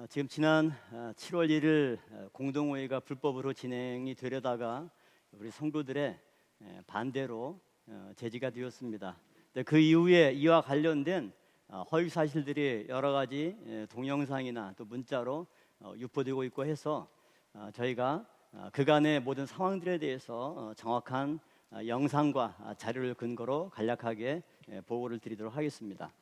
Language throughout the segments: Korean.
지금 지난 7월 1일 공동회의가 불법으로 진행이 되려다가 우리 성도들의 반대로 제지가 되었습니다. 그 이후에 이와 관련된 허위 사실들이 여러 가지 동영상이나 또 문자로 유포되고 있고 해서 저희가 그간의 모든 상황들에 대해서 정확한 영상과 자료를 근거로 간략하게 보고를 드리도록 하겠습니다.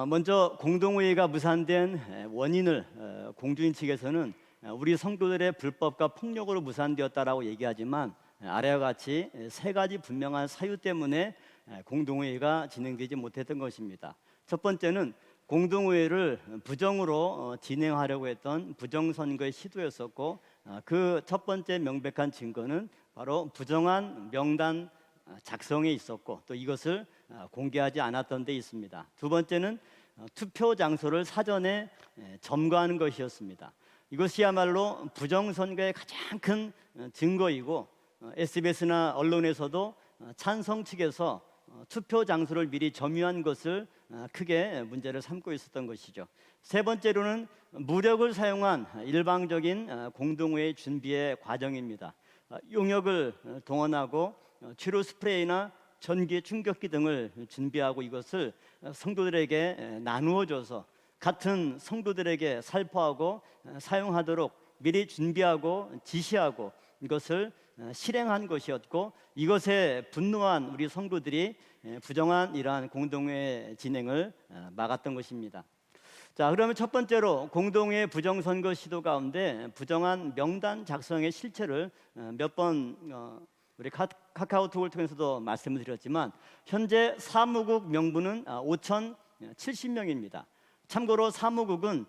먼저 공동회의가 무산된 원인을 공주인 측에서는 우리 성도들의 불법과 폭력으로 무산되었다라고 얘기하지만 아래와 같이 세 가지 분명한 사유 때문에 공동회의가 진행되지 못했던 것입니다. 첫 번째는 공동회의를 부정으로 진행하려고 했던 부정선거의 시도였었고, 그 첫 번째 명백한 증거는 바로 부정한 명단 작성에 있었고, 또 이것을 공개하지 않았던 데 있습니다. 두 번째는 투표 장소를 사전에 점거하는 것이었습니다. 이것이야말로 부정선거의 가장 큰 증거이고, SBS나 언론에서도 찬성 측에서 투표 장소를 미리 점유한 것을 크게 문제를 삼고 있었던 것이죠. 세 번째로는 무력을 사용한 일방적인 공동회의 준비의 과정입니다. 용역을 동원하고 치료 스프레이나 전기 충격기 등을 준비하고 이것을 성도들에게 나누어줘서 같은 성도들에게 살포하고 사용하도록 미리 준비하고 지시하고 이것을 실행한 것이었고, 이것에 분노한 우리 성도들이 부정한 이러한 공동회 진행을 막았던 것입니다. 자, 그러면 첫 번째로 공동회 부정선거 시도 가운데 부정한 명단 작성의 실체를 몇 번 우리 카카오톡을 통해서도 말씀을 드렸지만, 현재 사무국 명부는 5,070명입니다. 참고로 사무국은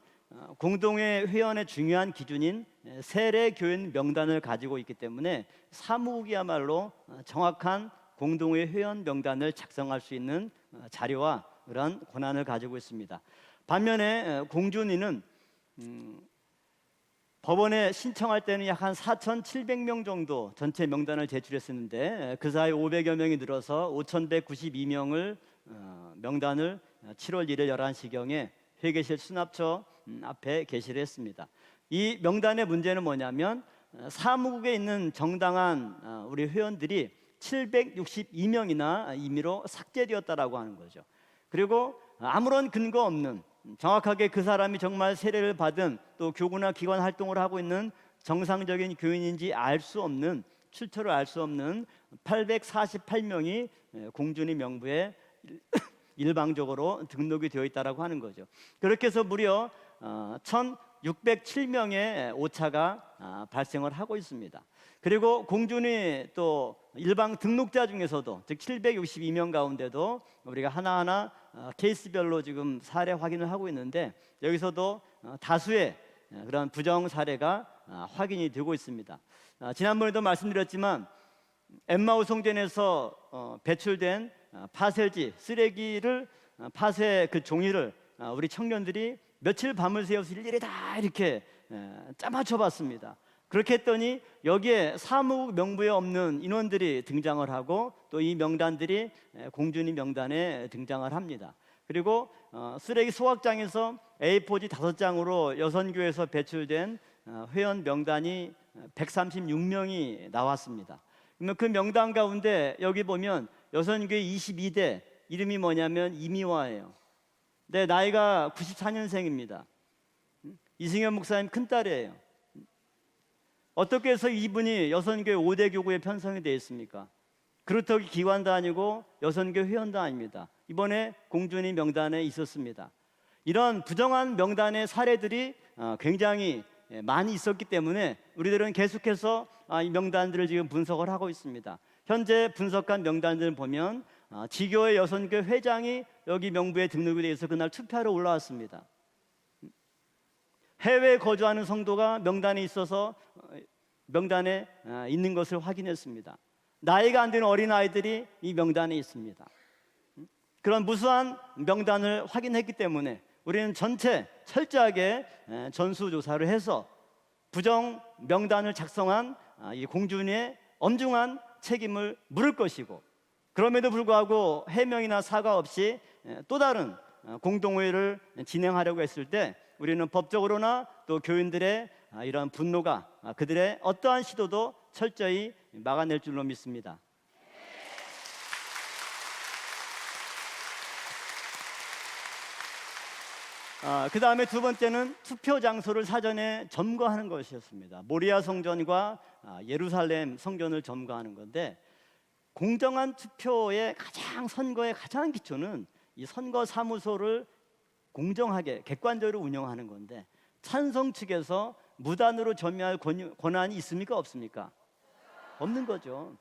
공동회 회원의 중요한 기준인 세례교인 명단을 가지고 있기 때문에 사무국이야말로 정확한 공동회 회원 명단을 작성할 수 있는 자료와 그런 권한을 가지고 있습니다. 반면에 공준위는 법원에 신청할 때는 약 한 4,700명 정도 전체 명단을 제출했었는데, 그 사이 500여 명이 늘어서 5,192명을 명단을 7월 1일 11시경에 회계실 수납처 앞에 게시를 했습니다. 이 명단의 문제는 뭐냐면, 사무국에 있는 정당한 우리 회원들이 762명이나 임의로 삭제되었다라고 하는 거죠. 그리고 아무런 근거 없는, 정확하게 그 사람이 정말 세례를 받은, 또 교구나 기관 활동을 하고 있는 정상적인 교인인지 알 수 없는, 출처를 알 수 없는 848명이 공준위 명부에 일방적으로 등록이 되어 있다라고 하는 거죠. 그렇게 해서 무려 1,607명의 오차가 발생을 하고 있습니다. 그리고 공준위 또 일방 등록자 중에서도, 즉 762명 가운데도 우리가 하나하나 케이스별로 지금 사례 확인을 하고 있는데, 여기서도 다수의 그런 부정 사례가 확인이 되고 있습니다. 지난번에도 말씀드렸지만 엠마오 송전에서 배출된 파쇄지, 쓰레기를 파쇄 그 종이를 우리 청년들이 며칠 밤을 새워서 일일이 다 이렇게 짜맞춰 봤습니다. 그렇게 했더니 여기에 사무국 명부에 없는 인원들이 등장을 하고, 또 이 명단들이 공준위 명단에 등장을 합니다. 그리고 쓰레기 소각장에서 A4지 5장으로 여선교에서 배출된 회원 명단이 136명이 나왔습니다. 그러면 그 명단 가운데 여기 보면 여선교회 22대 이름이 뭐냐면 이미화예요. 내 나이가 94년생입니다. 이승현 목사님 큰딸이에요. 어떻게 해서 이분이 여선교회 5대 교구에 편성이 되어 있습니까? 그렇다고 기관도 아니고 여선교회 회원도 아닙니다. 이번에 공준위 명단에 있었습니다. 이런 부정한 명단의 사례들이 굉장히 많이 있었기 때문에 우리들은 계속해서 이 명단들을 지금 분석을 하고 있습니다. 현재 분석한 명단들을 보면 지교회 여선교회 회장이 여기 명부에 등록이 되어 있어 그날 투표하러 올라왔습니다. 해외에 거주하는 성도가 명단에 있어서 명단에 있는 것을 확인했습니다. 나이가 안 되는 어린아이들이 이 명단에 있습니다. 그런 무수한 명단을 확인했기 때문에 우리는 전체 철저하게 전수조사를 해서 부정 명단을 작성한 이 공준위의 엄중한 책임을 물을 것이고, 그럼에도 불구하고 해명이나 사과 없이 또 다른 공동회의를 진행하려고 했을 때 우리는 법적으로나 또 교인들의 이런 분노가 그들의 어떠한 시도도 철저히 막아낼 줄로 믿습니다. 그 다음에 두 번째는 투표 장소를 사전에 점거하는 것이었습니다. 모리아 성전과 예루살렘 성전을 점거하는 건데, 공정한 투표의 선거의 가장 기초는 이 선거 사무소를 공정하게 객관적으로 운영하는 건데, 찬성 측에서 무단으로 점유할 권한이 있습니까 없습니까? 없는 거죠.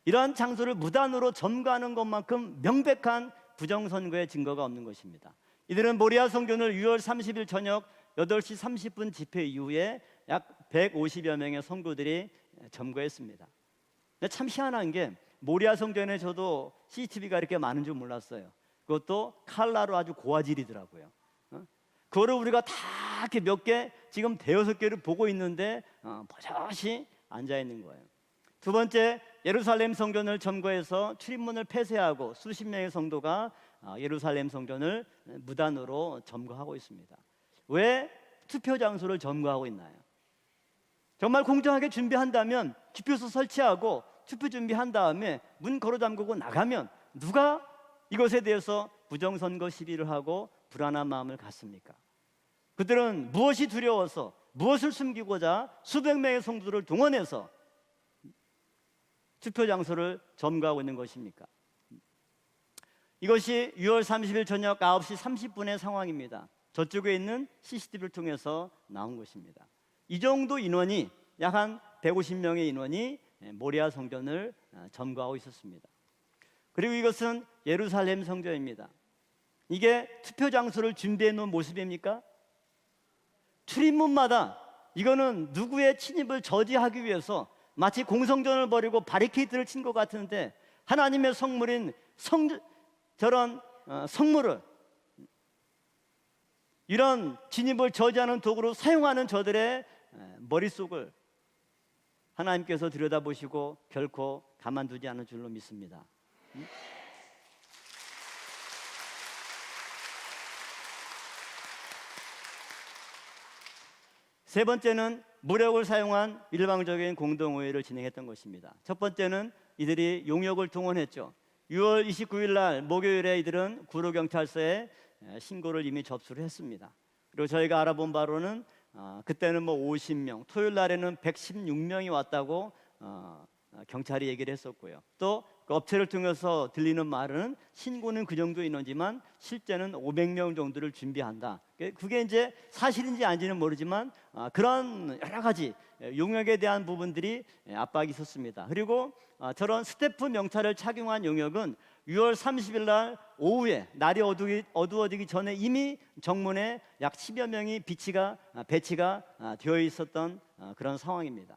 이러한 장소를 무단으로 점거하는 것만큼 명백한 부정선거의 증거가 없는 것입니다. 이들은 모리아 성전을 6월 30일 저녁 8시 30분 집회 이후에 약 150여 명의 선교들이 점거했습니다. 근데 참 희한한 게, 모리아 성전에 저도 CCTV가 이렇게 많은 줄 몰랐어요. 그것도 칼라로 아주 고화질이더라고요. 그거를 우리가 다 이렇게 몇 개, 지금 대여섯 개를 보고 있는데 버젓이 앉아 있는 거예요. 두 번째, 예루살렘 성전을 점거해서 출입문을 폐쇄하고 수십 명의 성도가 예루살렘 성전을 무단으로 점거하고 있습니다. 왜 투표 장소를 점거하고 있나요? 정말 공정하게 준비한다면 투표소 설치하고 투표 준비한 다음에 문 걸어 잠그고 나가면 누가 이것에 대해서 부정선거 시비를 하고 불안한 마음을 갖습니까? 그들은 무엇이 두려워서, 무엇을 숨기고자 수백 명의 성도를 동원해서 투표 장소를 점거하고 있는 것입니까? 이것이 6월 30일 저녁 9시 30분의 상황입니다. 저쪽에 있는 CCTV를 통해서 나온 것입니다. 이 정도 인원이, 약 한 150명의 인원이 모리아 성전을 점거하고 있었습니다. 그리고 이것은 예루살렘 성전입니다. 이게 투표 장소를 준비해 놓은 모습입니까? 출입문마다 이거는 누구의 침입을 저지하기 위해서 마치 공성전을 벌이고 바리케이트를 친 것 같은데, 하나님의 성물인 저런 성물을 이런 진입을 저지하는 도구로 사용하는 저들의 머릿속을 하나님께서 들여다보시고 결코 가만두지 않을 줄로 믿습니다. 세 번째는 무력을 사용한 일방적인 공동오해를 진행했던 것입니다. 첫 번째는 이들이 용역을 동원했죠. 6월 29일 날 목요일에 이들은 구로경찰서에 신고를 이미 접수를 했습니다. 그리고 저희가 알아본 바로는 그때는 50명, 토요일 날에는 116명이 왔다고 경찰이 얘기를 했었고요. 또 그 업체를 통해서 들리는 말은 신고는 그 정도 인원이지만 실제는 500명 정도를 준비한다. 그게 이제 사실인지 아닌지는 모르지만 그런 여러 가지 용역에 대한 부분들이 압박이 있었습니다. 그리고 저런 스태프 명찰을 착용한 용역은 6월 30일 날 오후에 날이 어두워지기 전에 이미 정문에 약 10여 명이 배치가 되어 있었던 그런 상황입니다.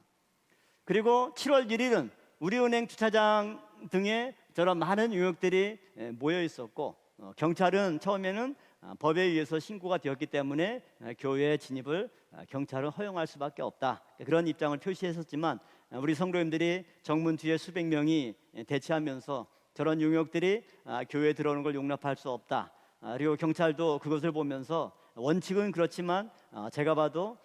그리고 7월 1일은 우리은행 주차장 등에 저런 많은 용역들이 모여 있었고, 경찰은 처음에는 법에 의해서 신고가 되었기 때문에 교회에 진입을 경찰은 허용할 수밖에 없다, 그런 입장을 표시했었지만, 우리 성도님들이 정문 뒤에 수백 명이 대치하면서 저런 용역들이 교회에 들어오는 걸 용납할 수 없다, 그리고 경찰도 그것을 보면서 원칙은 그렇지만 제가 봐도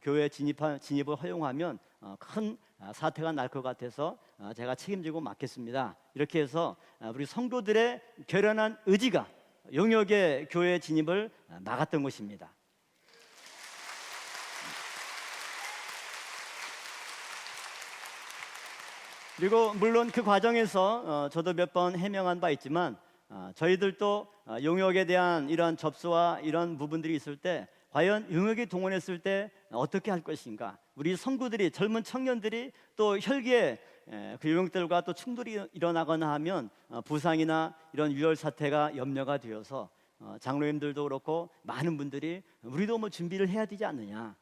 교회에 진입을 허용하면 큰 사태가 날 것 같아서 제가 책임지고 맡겠습니다, 이렇게 해서 우리 성도들의 결연한 의지가 용역의 교회 진입을 막았던 것입니다. 그리고 물론 그 과정에서 저도 몇 번 해명한 바 있지만, 저희들도 용역에 대한 이런 접수와 이런 부분들이 있을 때 과연 용역이 동원했을 때 어떻게 할 것인가, 우리 성구들이, 젊은 청년들이 또 혈기에 그 용역들과 또 충돌이 일어나거나 하면 부상이나 이런 유혈 사태가 염려가 되어서 장로님들도 그렇고 많은 분들이 우리도 준비를 해야 되지 않느냐.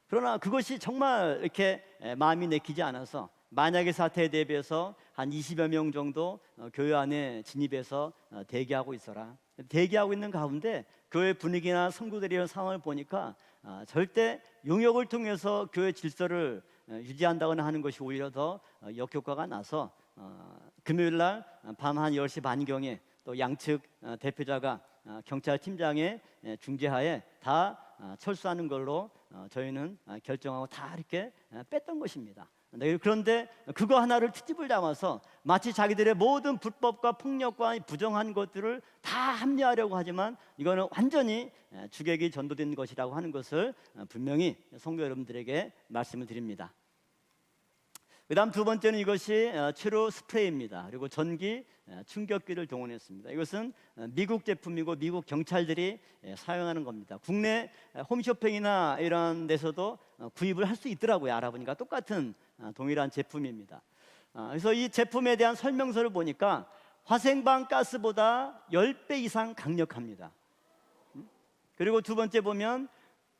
그러나 그것이 정말 이렇게 마음이 내키지 않아서 만약의 사태에 대비해서 한 20여 명 정도 교회 안에 진입해서 대기하고 있어라. 대기하고 있는 가운데 교회 분위기나 성도들의 이런 상황을 보니까 절대 용역을 통해서 교회 질서를 유지한다거나 하는 것이 오히려 더 역효과가 나서 금요일 날 밤 한 10시 반경에 또 양측 대표자가 경찰팀장의 중재하에 다 철수하는 걸로 저희는 결정하고 다 이렇게 뺐던 것입니다. 네, 그런데 그거 하나를 트집을 잡아서 마치 자기들의 모든 불법과 폭력과 부정한 것들을 다 합리화하려고 하지만 이거는 완전히 주객이 전도된 것이라고 하는 것을 분명히 성도 여러분들에게 말씀을 드립니다. 그 다음 두 번째는 이것이 최루 스프레이입니다. 그리고 전기 충격기를 동원했습니다. 이것은 미국 제품이고 미국 경찰들이 사용하는 겁니다. 국내 홈쇼핑이나 이런 데서도 구입을 할 수 있더라고요. 알아보니까 똑같은 동일한 제품입니다. 그래서 이 제품에 대한 설명서를 보니까 화생방 가스보다 10배 이상 강력합니다. 그리고 두 번째 보면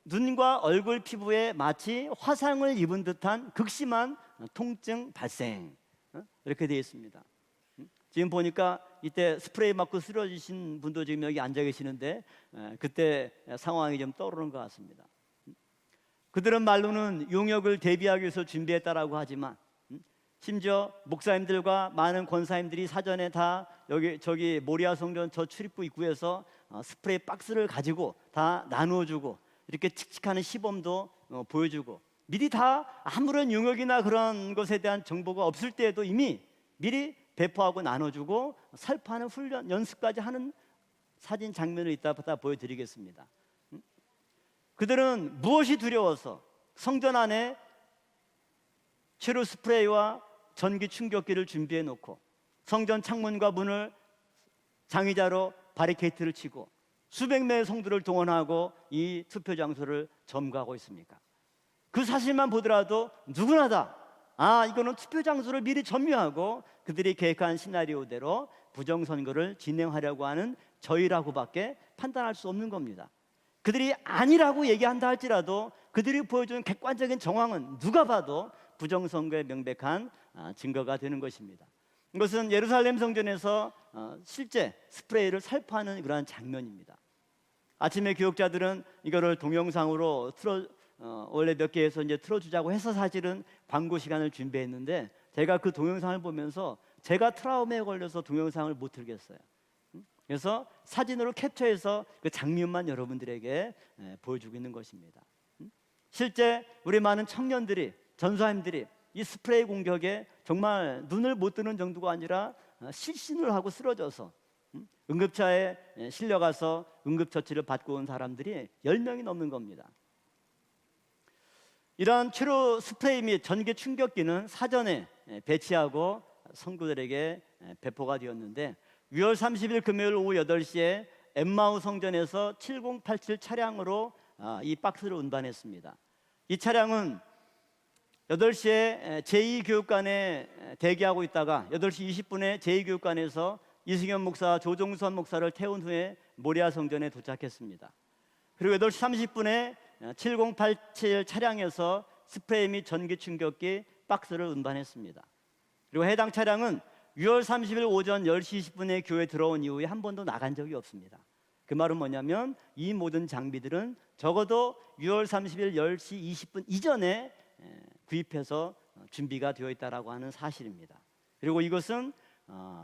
눈과 얼굴 피부에 마치 화상을 입은 듯한 극심한 통증 발생, 이렇게 되어 있습니다. 지금 보니까 이때 스프레이 맞고 쓰러지신 분도 지금 여기 앉아 계시는데 그때 상황이 좀 떠오르는 것 같습니다. 그들은 말로는 용역을 대비하기 위해서 준비했다라고 하지만 심지어 목사님들과 많은 권사님들이 사전에 다 여기 저기 모리아 성전 저 출입구 입구에서 스프레이 박스를 가지고 다 나누어주고 이렇게 칙칙하는 시범도 보여주고 미리 다 아무런 용역이나 그런 것에 대한 정보가 없을 때에도 이미 미리 배포하고 나눠주고 살포하는 훈련 연습까지 하는 사진 장면을 이따 보여드리겠습니다. 그들은 무엇이 두려워서 성전 안에 최루 스프레이와 전기 충격기를 준비해 놓고 성전 창문과 문을 장의자로 바리케이트를 치고 수백 명의 성도를 동원하고 이 투표 장소를 점거하고 있습니까? 그 사실만 보더라도 누구나 다 이거는 투표 장소를 미리 점유하고 그들이 계획한 시나리오대로 부정선거를 진행하려고 하는 저희라고밖에 판단할 수 없는 겁니다. 그들이 아니라고 얘기한다 할지라도 그들이 보여주는 객관적인 정황은 누가 봐도 부정선거의 명백한 증거가 되는 것입니다. 이것은 예루살렘 성전에서 실제 스프레이를 살포하는 그러한 장면입니다. 아침에 교육자들은 이거를 동영상으로 원래 몇 개에서 이제 틀어주자고 해서 사실은 광고 시간을 준비했는데 제가 그 동영상을 보면서 제가 트라우마에 걸려서 동영상을 못 틀겠어요. 그래서 사진으로 캡처해서 그 장면만 여러분들에게 보여주고 있는 것입니다. 실제 우리 많은 청년들이 전사님들이 이 스프레이 공격에 정말 눈을 못 뜨는 정도가 아니라 실신을 하고 쓰러져서 응급차에 실려가서 응급처치를 받고 온 사람들이 10명이 넘는 겁니다. 이러한 최루 스프레이 및 전기 충격기는 사전에 배치하고 성도들에게 배포가 되었는데 6월 30일 금요일 오후 8시에 엠마우 성전에서 7087 차량으로 이 박스를 운반했습니다. 이 차량은 8시에 제2교육관에 대기하고 있다가 8시 20분에 제2교육관에서 이승현 목사, 조종선 목사를 태운 후에 모리아 성전에 도착했습니다. 그리고 8시 30분에 7087 차량에서 스프레이 및 전기 충격기 박스를 운반했습니다. 그리고 해당 차량은 6월 30일 오전 10시 20분에 교회에 들어온 이후에 한 번도 나간 적이 없습니다. 그 말은 뭐냐면 이 모든 장비들은 적어도 6월 30일 10시 20분 이전에 구입해서 준비가 되어 있다라고 하는 사실입니다. 그리고 이것은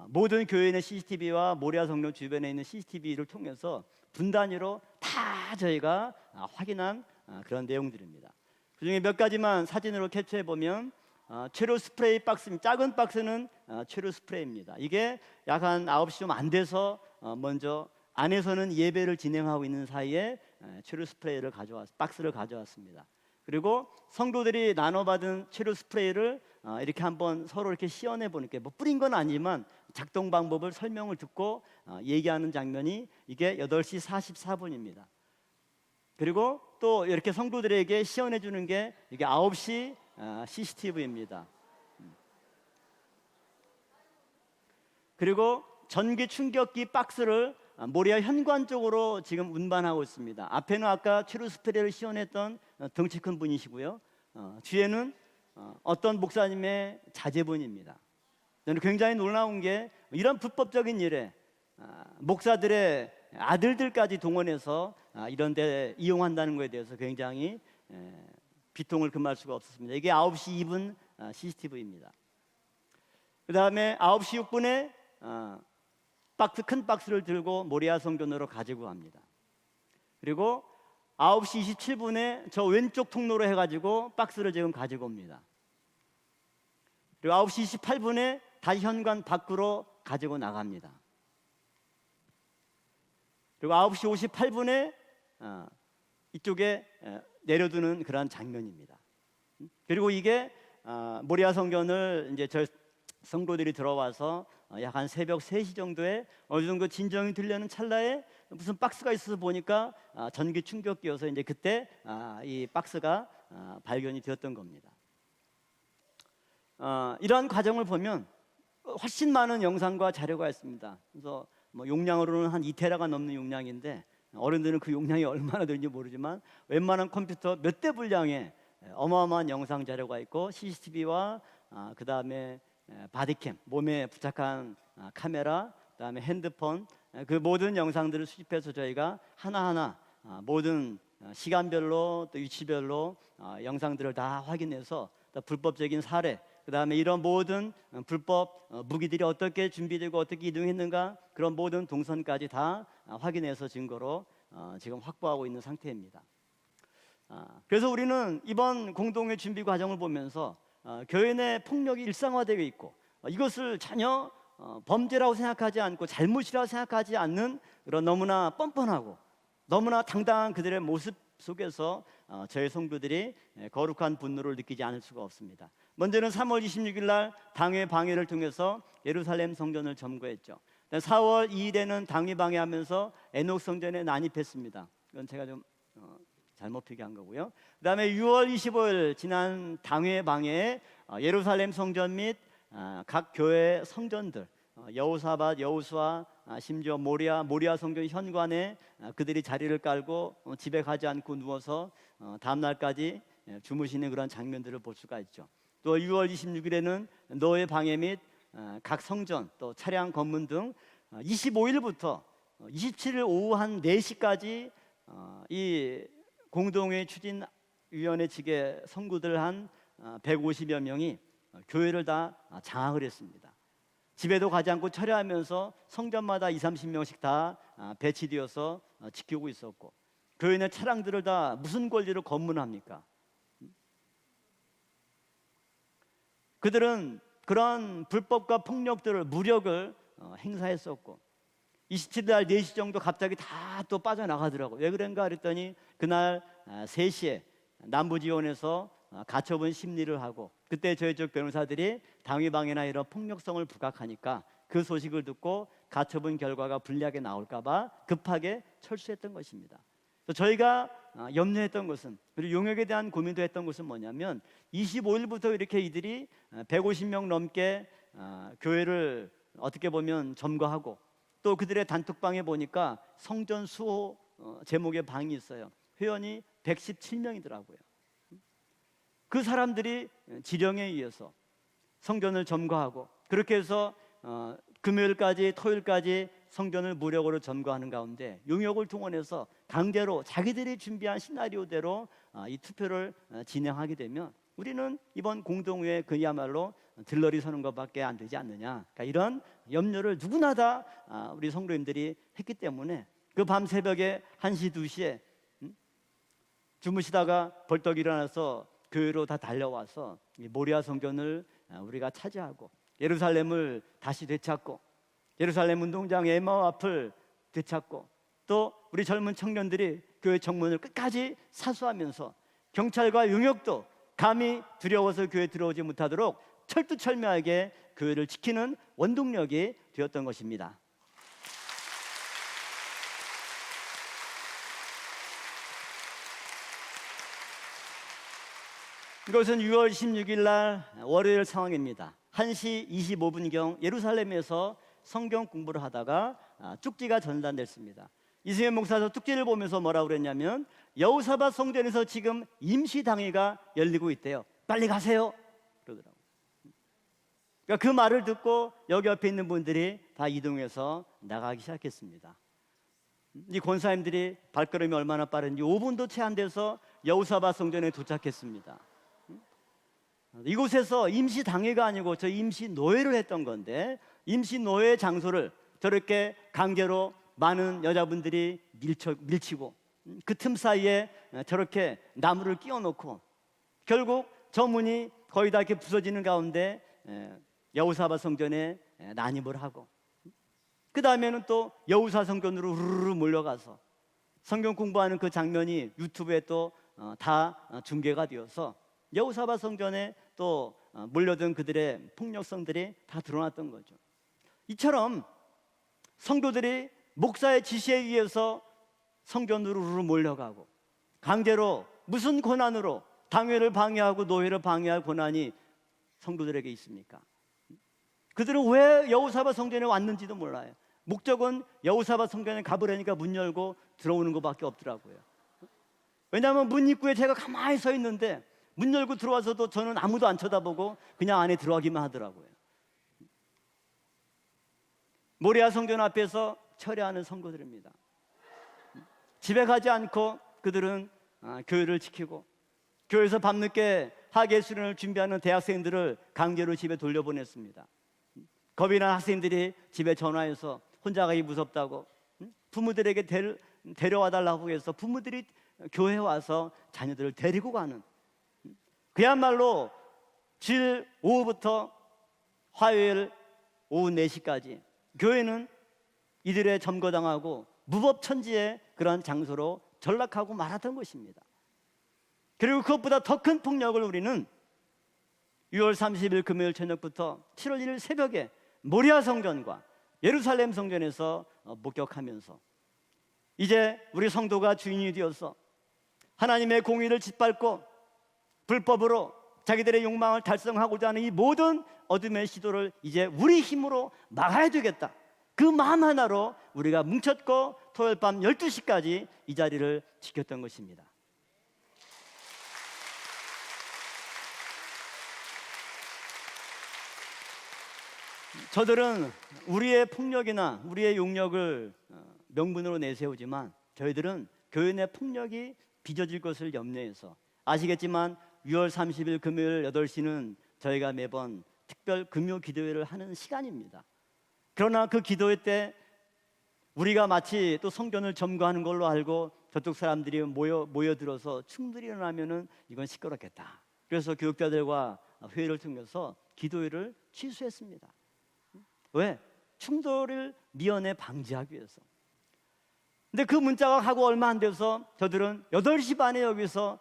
모든 교회의 CCTV와 모리아 성전 주변에 있는 CCTV를 통해서 분 단위로 다 저희가 확인한 그런 내용들입니다. 그중에 몇 가지만 사진으로 캡처해 보면 최루 스프레이 박스, 작은 박스는 최루 스프레이입니다. 이게 약 한 9시 좀 안 돼서 먼저 안에서는 예배를 진행하고 있는 사이에 최루 스프레이를 박스를 가져왔습니다. 그리고 성도들이 나눠받은 최루 스프레이를 이렇게 한번 서로 이렇게 시연해 보니까 뭐 뿌린 건 아니지만 작동 방법을 설명을 듣고 얘기하는 장면이 이게 8시 44분입니다. 그리고 또 이렇게 성도들에게 시연해 주는 게 이게 9시 CCTV입니다. 그리고 전기 충격기 박스를 모리아 현관 쪽으로 지금 운반하고 있습니다. 앞에는 아까 최루 스프레이를 시연했던 덩치 큰 분이시고요. 뒤에는 어떤 목사님의 자제분입니다. 저는 굉장히 놀라운 게 이런 불법적인 일에 목사들의 아들들까지 동원해서 이런 데 이용한다는 것에 대해서 굉장히 비통을 금할 수가 없었습니다. 이게 9시 2분 CCTV입니다. 그 다음에 9시 6분에 큰 박스를 들고 모리아 성전으로 가지고 갑니다. 그리고 9시 27분에 저 왼쪽 통로로 해가지고 박스를 지금 가지고 옵니다. 그리고 9시 28분에 다시 현관 밖으로 가지고 나갑니다. 그리고 9시 58분에 이쪽에 내려두는 그런 장면입니다. 그리고 이게 모리아 성전을 이제 저 성도들이 들어와서 약 한 새벽 3시 정도에 어느 정도 진정이 들려는 찰나에 무슨 박스가 있어서 보니까 전기 충격기여서 이제 그때 이 박스가 발견이 되었던 겁니다. 이러한 과정을 보면 훨씬 많은 영상과 자료가 있습니다. 그래서 뭐 용량으로는 한 2테라가 넘는 용량인데 어른들은 그 용량이 얼마나 되는지 모르지만 웬만한 컴퓨터 몇 대 분량의 어마어마한 영상 자료가 있고 CCTV와 그 다음에 바디캠, 몸에 부착한 카메라, 그 다음에 핸드폰, 그 모든 영상들을 수집해서 저희가 하나하나 모든 시간별로 또 위치별로 영상들을 다 확인해서 불법적인 사례, 그 다음에 이런 모든 불법 무기들이 어떻게 준비되고 어떻게 이동했는가, 그런 모든 동선까지 다 확인해서 증거로 지금 확보하고 있는 상태입니다. 그래서 우리는 이번 공동회 준비 과정을 보면서 교회 내 폭력이 일상화되어 있고 이것을 전혀 범죄라고 생각하지 않고 잘못이라고 생각하지 않는 그런 너무나 뻔뻔하고 너무나 당당한 그들의 모습 속에서 저희 성도들이 거룩한 분노를 느끼지 않을 수가 없습니다. 먼저는 3월 26일 날 당회 방해를 통해서 예루살렘 성전을 점거했죠. 4월 2일에는 당회 방해하면서 에녹 성전에 난입했습니다. 이건 제가 좀 잘못 표기한 거고요. 그 다음에 6월 25일 지난 당회 방해에 예루살렘 성전 및 각 교회 성전들, 여호사밧, 여호수아, 심지어 모리아 성전 현관에 그들이 자리를 깔고 집에 가지 않고 누워서 다음 날까지 주무시는 그런 장면들을 볼 수가 있죠. 또 6월 26일에는 노예 방해 및 각 성전 또 차량 검문 등 25일부터 27일 오후 한 4시까지 이 공동회 추진위원회 측의 성구들 한 150여 명이 교회를 다 장악을 했습니다. 집에도 가지 않고 철야하면서 성전마다 20-30명씩 다 배치되어서 지키고 있었고, 교회 내 차량들을 다 무슨 권리로 검문합니까? 그들은 그런 불법과 폭력들을 무력을 행사했었고 27일 4시 정도 갑자기 다 또 빠져나가더라고요. 왜 그런가 그랬더니 그날 3시에 남부지원에서 가처분 심리를 하고 그때 저희 쪽 변호사들이 당위방해나 이런 폭력성을 부각하니까 그 소식을 듣고 가처분 결과가 불리하게 나올까 봐 급하게 철수했던 것입니다. 저희가 염려했던 것은, 그리고 용역에 대한 고민도 했던 것은 뭐냐면 25일부터 이렇게 이들이 150명 넘게 교회를 어떻게 보면 점거하고 또 그들의 단톡방에 보니까 성전 수호 제목의 방이 있어요. 회원이 117명이더라고요. 그 사람들이 지령에 의해서 성전을 점거하고 그렇게 해서 금요일까지 토요일까지 성전을 무력으로 점거하는 가운데 용역을 동원해서 강제로 자기들이 준비한 시나리오대로 이 투표를 진행하게 되면 우리는 이번 공동회에 그야말로 들러리 서는 것밖에 안 되지 않느냐, 그러니까 이런 염려를 누구나 다 우리 성도님들이 했기 때문에 그 밤 새벽에 1시, 2시에 주무시다가 벌떡 일어나서 교회로 다 달려와서 모리아 성전을 우리가 차지하고 예루살렘을 다시 되찾고 예루살렘 운동장 에마오 앞을 되찾고 또 우리 젊은 청년들이 교회 정문을 끝까지 사수하면서 경찰과 용역도 감히 두려워서 교회에 들어오지 못하도록 철두철미하게 교회를 지키는 원동력이 되었던 것입니다. 이것은 6월 16일 날 월요일 상황입니다. 1시 25분경 예루살렘에서 성경 공부를 하다가 쪽지가 전달됐습니다. 이승현 목사도 쪽지를 보면서 뭐라고 그랬냐면 여호사밧 성전에서 지금 임시당회가 열리고 있대요. 빨리 가세요 그러더라고요. 그러니까 그 말을 듣고 여기 옆에 있는 분들이 다 이동해서 나가기 시작했습니다. 이 권사님들이 발걸음이 얼마나 빠른지 5분도 채 안 돼서 여호사밧 성전에 도착했습니다. 이곳에서 임시당회가 아니고 저 임시노예를 했던 건데 임시노예 장소를 저렇게 강제로 많은 여자분들이 밀치고 그 틈 사이에 저렇게 나무를 끼워놓고 결국 저 문이 거의 다 이렇게 부서지는 가운데 여호사밧 성전에 난입을 하고, 그 다음에는 또 여호사 성전으로 우르르 몰려가서 성경 공부하는 그 장면이 유튜브에 또 다 중계가 되어서 여호사밧 성전에 또 몰려든 그들의 폭력성들이 다 드러났던 거죠. 이처럼 성도들이 목사의 지시에 의해서 성전으로 우르르 몰려가고 강제로 무슨 권한으로 당회를 방해하고 노회를 방해할 권한이 성도들에게 있습니까? 그들은 왜 여호사밧 성전에 왔는지도 몰라요. 목적은 여호사밧 성전에 가보려니까 문 열고 들어오는 것밖에 없더라고요. 왜냐하면 문 입구에 제가 가만히 서 있는데 문 열고 들어와서도 저는 아무도 안 쳐다보고 그냥 안에 들어가기만 하더라고요. 모리아 성전 앞에서 철회하는 성도들입니다. 집에 가지 않고 그들은 교회를 지키고, 교회에서 밤늦게 학예 수련을 준비하는 대학생들을 강제로 집에 돌려보냈습니다. 겁이 난 학생들이 집에 전화해서 혼자 가기 무섭다고 부모들에게 데려와 달라고 해서 부모들이 교회에 와서 자녀들을 데리고 가는, 그야말로 주일 오후부터 화요일 오후 4시까지 교회는 이들의 점거당하고 무법천지의 그러한 장소로 전락하고 말았던 것입니다. 그리고 그것보다 더 큰 폭력을 우리는 6월 30일 금요일 저녁부터 7월 1일 새벽에 모리아 성전과 예루살렘 성전에서 목격하면서, 이제 우리 성도가 주인이 되어서 하나님의 공의를 짓밟고 불법으로 자기들의 욕망을 달성하고자 하는 이 모든 어둠의 시도를 이제 우리 힘으로 막아야 되겠다, 그 마음 하나로 우리가 뭉쳤고 토요일 밤 12시까지 이 자리를 지켰던 것입니다. 저들은 우리의 폭력이나 우리의 욕력을 명분으로 내세우지만 저희들은 교회 내 폭력이 빚어질 것을 염려해서, 아시겠지만 6월 30일 금요일 8시는 저희가 매번 특별 금요 기도회를 하는 시간입니다. 그러나 그 기도회 때 우리가 마치 또 성전을 점거하는 걸로 알고 저쪽 사람들이 모여들어서 충돌이 일어나면은 이건 시끄럽겠다, 그래서 교육자들과 회의를 통해서 기도회를 취소했습니다. 왜? 충돌을 미연에 방지하기 위해서. 근데 그 문자가 가고 얼마 안 돼서 저들은 8시 반에 여기서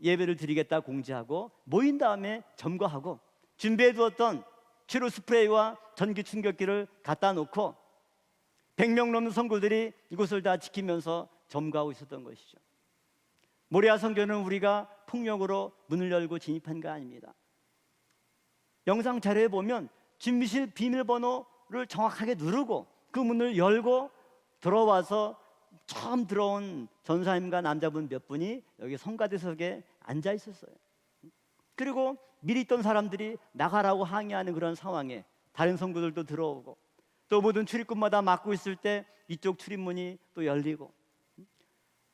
예배를 드리겠다 공지하고 모인 다음에 점거하고 준비해 두었던 치료 스프레이와 전기 충격기를 갖다 놓고 100명 넘는 성도들이 이곳을 다 지키면서 점거하고 있었던 것이죠. 모리아 성전은 우리가 폭력으로 문을 열고 진입한 거 아닙니다. 영상 자료에 보면 준비실 비밀번호를 정확하게 누르고 그 문을 열고 들어와서 처음 들어온 전사님과 남자분 몇 분이 여기 성가대석에 앉아 있었어요. 그리고 미리 있던 사람들이 나가라고 항의하는 그런 상황에 다른 성도들도 들어오고, 또 모든 출입구마다 막고 있을 때 이쪽 출입문이 또 열리고,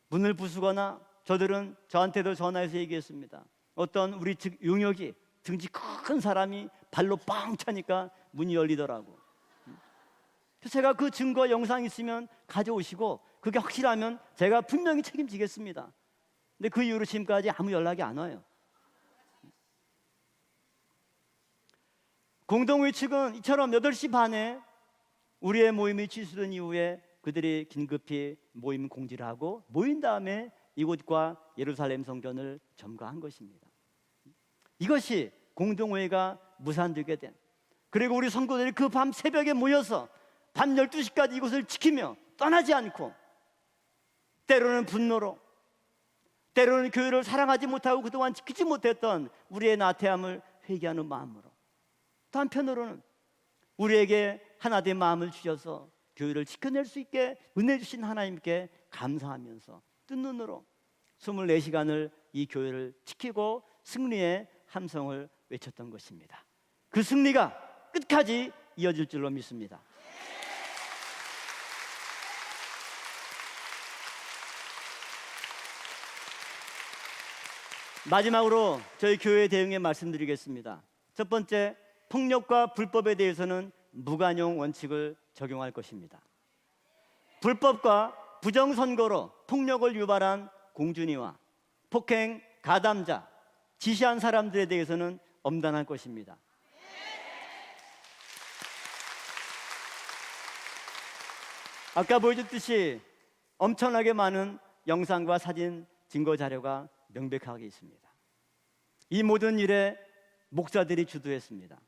문을 부수거나 저들은 저한테도 전화해서 얘기했습니다. 어떤 우리 측 용역이 등치 큰 사람이 발로 빵 차니까 문이 열리더라고. 그래서 제가 그 증거 영상 있으면 가져오시고 그게 확실하면 제가 분명히 책임지겠습니다. 근데 그 이후로 지금까지 아무 연락이 안 와요. 공동회 측은 이처럼 8시 반에 우리의 모임이 취소된 이후에 그들이 긴급히 모임 공지를 하고 모인 다음에 이곳과 예루살렘 성전을 점거한 것입니다. 이것이 공동회의가 무산되게 된, 그리고 우리 성도들이 그 밤 새벽에 모여서 밤 12시까지 이곳을 지키며 떠나지 않고, 때로는 분노로, 때로는 교회를 사랑하지 못하고 그동안 지키지 못했던 우리의 나태함을 회개하는 마음으로, 또 한편으로는 우리에게 하나된 마음을 주셔서 교회를 지켜낼 수 있게 은혜 주신 하나님께 감사하면서 뜬 눈으로 24시간을 이 교회를 지키고 승리의 함성을 외쳤던 것입니다. 그 승리가 끝까지 이어질 줄로 믿습니다. 마지막으로 저희 교회 대응에 말씀드리겠습니다. 첫 번째, 폭력과 불법에 대해서는 무관용 원칙을 적용할 것입니다. 불법과 부정선거로 폭력을 유발한 공준이와 폭행 가담자, 지시한 사람들에 대해서는 엄단할 것입니다. 아까 보여줬듯이 엄청나게 많은 영상과 사진, 증거 자료가 명백하게 있습니다. 이 모든 일에 목사들이 주도했습니다.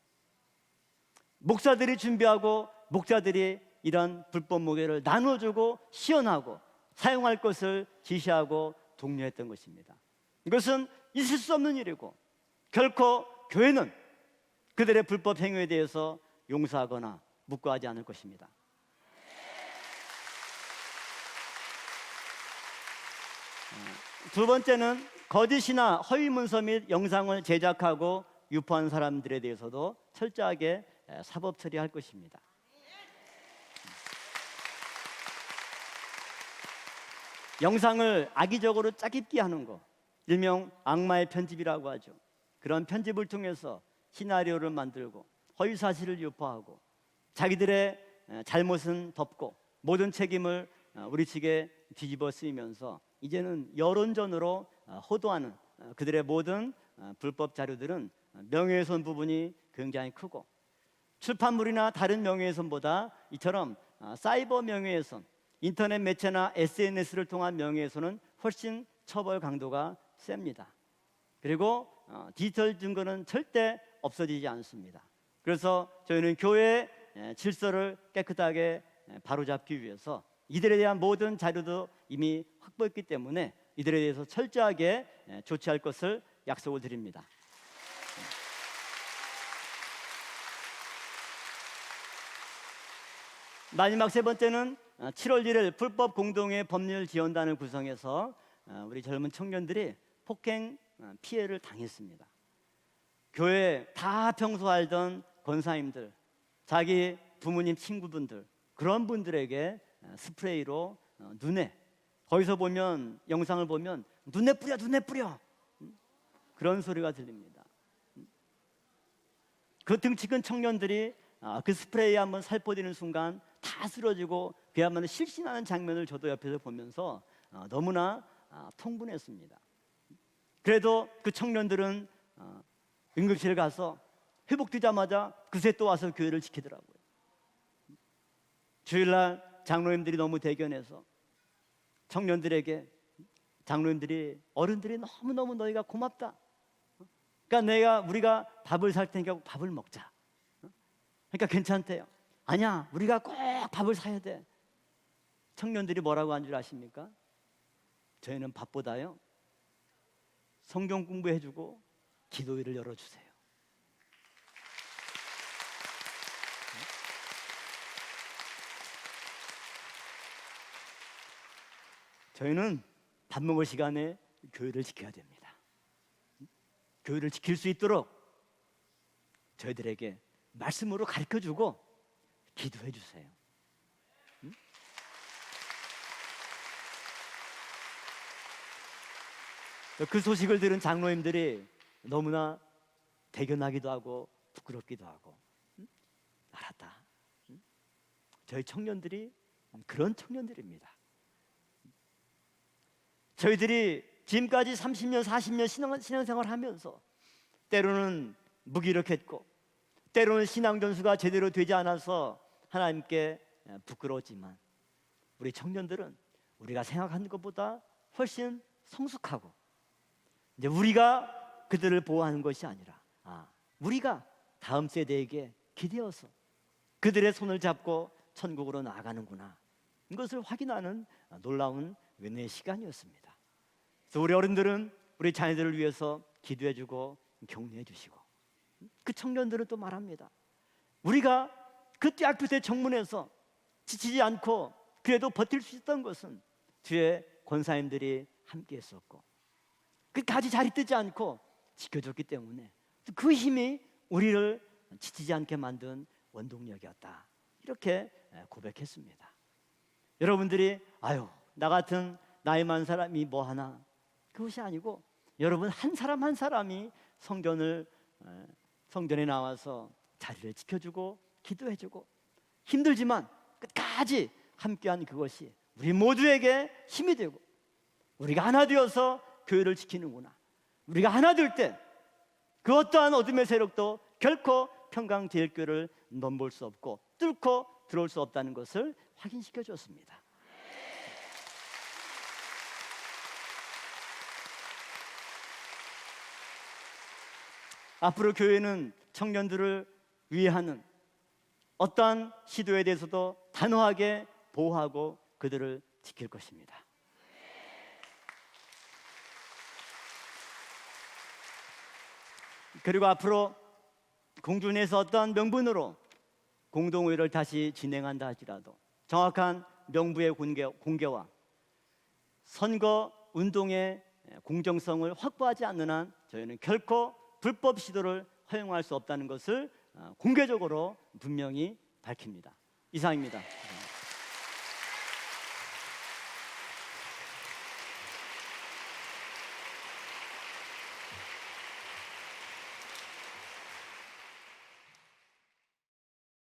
목사들이 준비하고 목사들이 이런 불법 무게를 나눠주고 시연하고 사용할 것을 지시하고 독려했던 것입니다. 이것은 있을 수 없는 일이고 결코 교회는 그들의 불법 행위에 대해서 용서하거나 묵과하지 않을 것입니다. 두 번째는 거짓이나 허위 문서 및 영상을 제작하고 유포한 사람들에 대해서도 철저하게 사법 처리할 것입니다. 영상을 악의적으로 짜깁기 하는 거, 일명 악마의 편집이라고 하죠. 그런 편집을 통해서 시나리오를 만들고 허위 사실을 유포하고 자기들의 잘못은 덮고 모든 책임을 우리 측에 뒤집어 쓰이면서 이제는 여론전으로 호도하는 그들의 모든 불법 자료들은 명예훼손 부분이 굉장히 크고, 출판물이나 다른 명예훼손보다 이처럼 사이버 명예훼손, 인터넷 매체나 SNS를 통한 명예훼손은 훨씬 처벌 강도가 셉니다. 그리고 디지털 증거는 절대 없어지지 않습니다. 그래서 저희는 교회의 질서를 깨끗하게 바로잡기 위해서 이들에 대한 모든 자료도 이미 확보했기 때문에 이들에 대해서 철저하게 조치할 것을 약속을 드립니다. 마지막 세 번째는 7월 1일 불법 공동회 법률 지원단을 구성해서 우리 젊은 청년들이 폭행 피해를 당했습니다. 교회 다 평소 알던 권사님들, 자기 부모님 친구분들, 그런 분들에게 스프레이로 눈에, 거기서 보면, 영상을 보면 눈에 뿌려, 눈에 뿌려, 그런 소리가 들립니다. 그 등치큰 청년들이 그 스프레이에 한번 살포되는 순간 다 쓰러지고 그야말로 실신하는 장면을 저도 옆에서 보면서 너무나 통분했습니다. 그래도 그 청년들은 응급실에 가서 회복되자마자 그새 또 와서 교회를 지키더라고요. 주일날 장로님들이 너무 대견해서 청년들에게, 장로님들이, 어른들이 너무너무 너희가 고맙다, 그러니까 우리가 밥을 살 테니까 밥을 먹자, 그러니까 괜찮대요. 아니야, 우리가 꼭 밥을 사야 돼. 청년들이 뭐라고 한 줄 아십니까? 저희는 밥보다요 성경 공부해주고 기도회를 열어주세요. 저희는 밥 먹을 시간에 교회를 지켜야 됩니다. 교회를 지킬 수 있도록 저희들에게 말씀으로 가르쳐주고 기도해 주세요. 그 소식을 들은 장로님들이 너무나 대견하기도 하고 부끄럽기도 하고, 알았다, 저희 청년들이 그런 청년들입니다. 저희들이 지금까지 30년, 40년 신앙생활을 하면서 때로는 무기력했고 때로는 신앙 전수가 제대로 되지 않아서 하나님께 부끄러웠지만, 우리 청년들은 우리가 생각하는 것보다 훨씬 성숙하고, 이제 우리가 그들을 보호하는 것이 아니라 우리가 다음 세대에게 기대어서 그들의 손을 잡고 천국으로 나아가는구나, 이것을 확인하는 놀라운 은혜의 시간이었습니다. 그래서 우리 어른들은 우리 자녀들을 위해서 기도해주고 격려해주시고, 그 청년들은 또 말합니다. 우리가 그 대학교 때 정문에서 지치지 않고 그래도 버틸 수 있었던 것은 주의 권사님들이 함께 했었고 끝까지 자리 뜨지 않고 지켜줬기 때문에 그 힘이 우리를 지치지 않게 만든 원동력이었다, 이렇게 고백했습니다. 여러분들이 나 같은 나이 많은 사람이 뭐 하나, 그것이 아니고 여러분 한 사람 한 사람이 성전에 나와서 자리를 지켜주고 기도해주고 힘들지만 끝까지 함께한 그것이 우리 모두에게 힘이 되고, 우리가 하나 되어서 교회를 지키는구나. 우리가 하나 될 때 그 어떠한 어둠의 세력도 결코 평강제일교회를 넘볼 수 없고 뚫고 들어올 수 없다는 것을 확인시켜 줬습니다. 앞으로 교회는 청년들을 위하는 어떠한 시도에 대해서도 단호하게 보호하고 그들을 지킬 것입니다. 그리고 앞으로 공주에서 어떠한 명분으로 공동의회를 다시 진행한다 할지라도 정확한 명부의 공개와 선거 운동의 공정성을 확보하지 않는 한 저희는 결코 불법 시도를 허용할 수 없다는 것을 공개적으로 분명히 밝힙니다. 이상입니다.